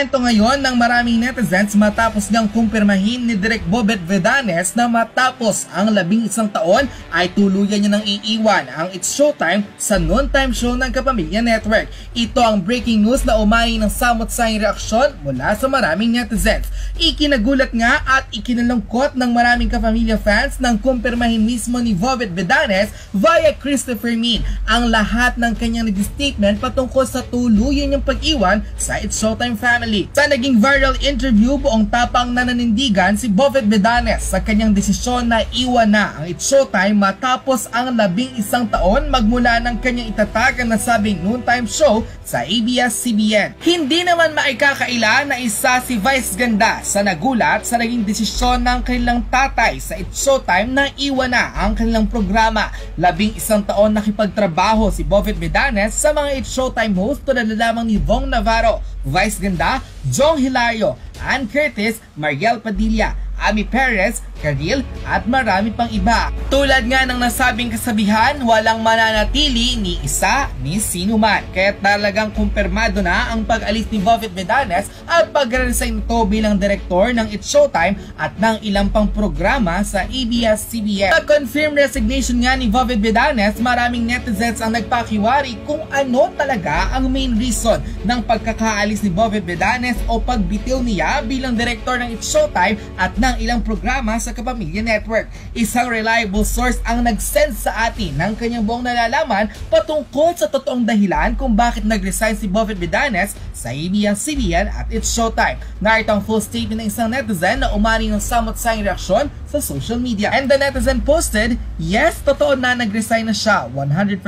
komento ngayon ng maraming netizens matapos niyang kumpirmahin ni Direk Bobet Vedanes na matapos ang 11 taon ay tuluyan niya nang iiwan ang It's Showtime sa noontime show ng Kapamilya Network. Ito ang breaking news na umani ng samot-saing reaksyon mula sa maraming netizens. Ikinagulat nga at ikinalungkot ng maraming Kapamilya fans nang kumpirmahin mismo ni Bobet Vedanes via Christopher Min ang lahat ng kanyang statement patungkol sa tuluyan niyang pag-iwan sa It's Showtime family. Sa naging viral interview, buong tapang nananindigan si Bobet Vedanes sa kanyang desisyon na iwan na ang It's Showtime matapos ang 11 taon magmula ng kanyang itatag ang nasabing noontime show sa ABS-CBN. Hindi naman maikakaila na isa si Vice Ganda sa nagulat sa naging desisyon ng kanilang tatay sa It's Showtime na iwan na ang kanilang programa. 11 taon nakipagtrabaho si Bobet Vedanes sa mga It's Showtime host tulad na lamang ni Vong Navarro, Vice Ganda, Jong Hilario, Ann Curtis, Mariel Padilla, Ami Perez, Karil at marami pang iba. Tulad nga ng nasabing kasabihan, walang mananatili ni isa ni sino man. Kaya talagang kumpirmado na ang pag-alis ni Bobet Vedanes at pag-resign ito bilang direktor ng It's Showtime at ng ilang pang programa sa ABS-CBN. Sa confirmed resignation nga ni Bobet Vedanes, maraming netizens ang nagpakiwari kung ano talaga ang main reason ng pagkakaalis ni Bobet Vedanes o pagbitiw niya bilang direktor ng It's Showtime at ng ilang programa sa Kapamilya Network. Isang reliable source ang nag-send sa atin ng kanyang buong nalalaman patungkol sa totoong dahilan kung bakit nag-resign si Bobet Vedanes sa ABS-CBN at It's Showtime. Narito ang full statement ng isang netizen na umani ng samot-saing reaksyon sa social media. And the netizen posted, yes, totoo na nag-resign na siya. 100%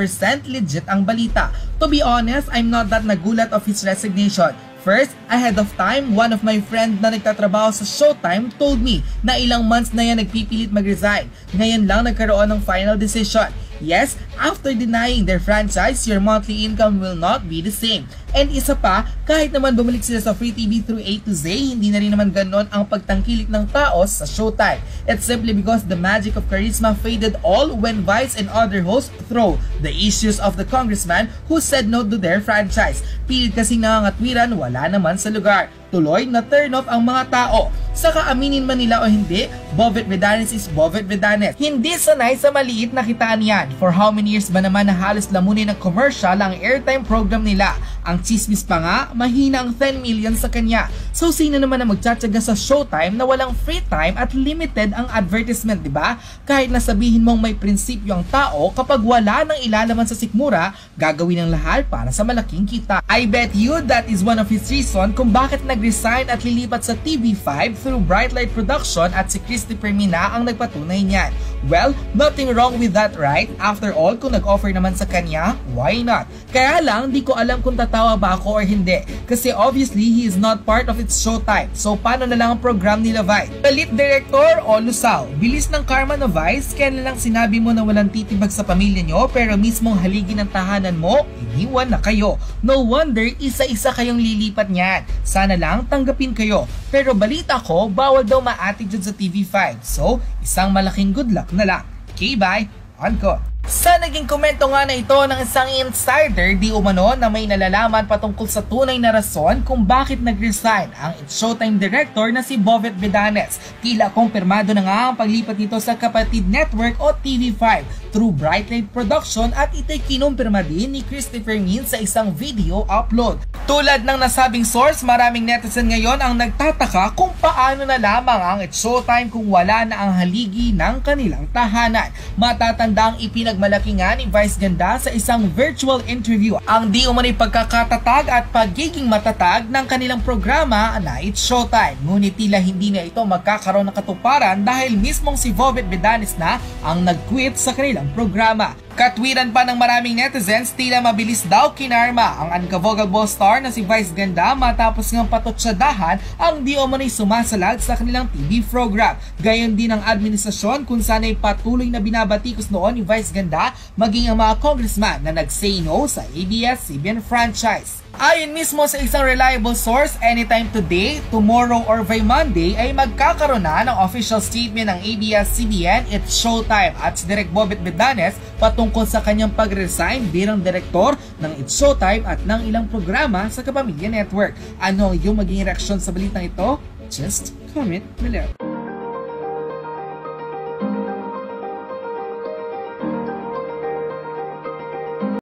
legit ang balita. To be honest, I'm not that nagulat of his resignation. First, ahead of time, one of my friend na nagtatrabaho sa Showtime told me na ilang months na yan nagpipilit mag-resign. Ngayon lang nagkaroon ng final decision. Yes, after denying their franchise, your monthly income will not be the same. And isa pa, kahit naman bumalik sila sa Free TV through A to Z, hindi na rin naman ganon ang pagtangkilik ng tao sa Showtime. It's simply because the magic of charisma faded all when Vice and other hosts throw the issues of the congressman who said no to their franchise. Pilit kasing nangangatwiran, wala naman sa lugar. Tuloy na turn off ang mga tao. Saka aminin man nila o hindi, Bobet Vedanes is Bobet Vedanes. Hindi sanay sa maliit na kitaan yan. For how many years ba naman na halos lamunin ng commercial ang airtime program nila? Ang chismis pa nga, mahina ang 10 million sa kanya. So sino naman na magtsatsaga sa Showtime na walang free time at limited ang advertisement, di ba? Kahit nasabihin mong may prinsipyo ang tao, kapag wala nang ilalaman sa sikmura, gagawin ang lahat para sa malaking kita. I bet you that is one of his reason kung bakit nag-resign at lilipat sa TV5 through Brightlight Production at si Christopher Mina ang nagpatunay niyan. Well, nothing wrong with that, right? After all, kung nag-offer naman sa kanya, why not? Kaya lang, di ko alam kung tatawa ba ako or hindi. Kasi obviously, he is not part of It's Showtime. So, paano na lang ang program nila Vice? Palit director o lusaw? Bilis ng karma na Vice, kaya na lang sinabi mo na walang titibag sa pamilya nyo, pero mismong haligi ng tahanan mo, iniwan na kayo. No wonder, isa-isa kayong lilipat niyan. Sana lang tanggapin kayo. Pero balita ko, bawal daw ma-attitude sa TV5. So, isang malaking good luck na lang. Okay, bye. On ko. Sa naging komento nga na ito ng isang insider, di umano na may nalalaman patungkol sa tunay na rason kung bakit nag-resign ang It's Showtime director na si Bobet Vedanes. Tila kumpirmado na nga ang paglipat nito sa kapatid network o TV5 through Brightlight Production at ito'y kinumpirma din ni Christopher Min sa isang video upload. Tulad ng nasabing source, maraming netizen ngayon ang nagtataka kung paano na lamang ang It's Showtime kung wala na ang haligi ng kanilang tahanan. Matatanda ang ipinagmalaki nga ni Vice Ganda sa isang virtual interview ang di umano'y pagkakatatag at pagiging matatag ng kanilang programa na It's Showtime. Ngunit tila hindi na ito magkakaroon ng katuparan dahil mismong si Bobet Vedanes na ang nag-quit sa kanilang programa. Katwiran pa ng maraming netizens, tila mabilis daw kinarma ang unka-vogable star na si Vice Ganda matapos ngang patutsadahan ang di umano'y sumasalag sa kanilang TV program. Gayon din ang administrasyon kung sana'y patuloy na binabatikos noon ni Vice Ganda maging ang mga congressman na nag-say no sa ABS-CBN franchise. Ayon mismo sa isang reliable source, anytime today, tomorrow or by Monday ay magkakaroon na ng official statement ng ABS-CBN It's Showtime at si Direk Bobet Vedanes patungkol tungkol sa kanyang pag-resign bilang direktor ng It's Showtime at ng ilang programa sa Kapamilya Network. Ano ang iyong magiging reaksyon sa balitang ito? Just comment below.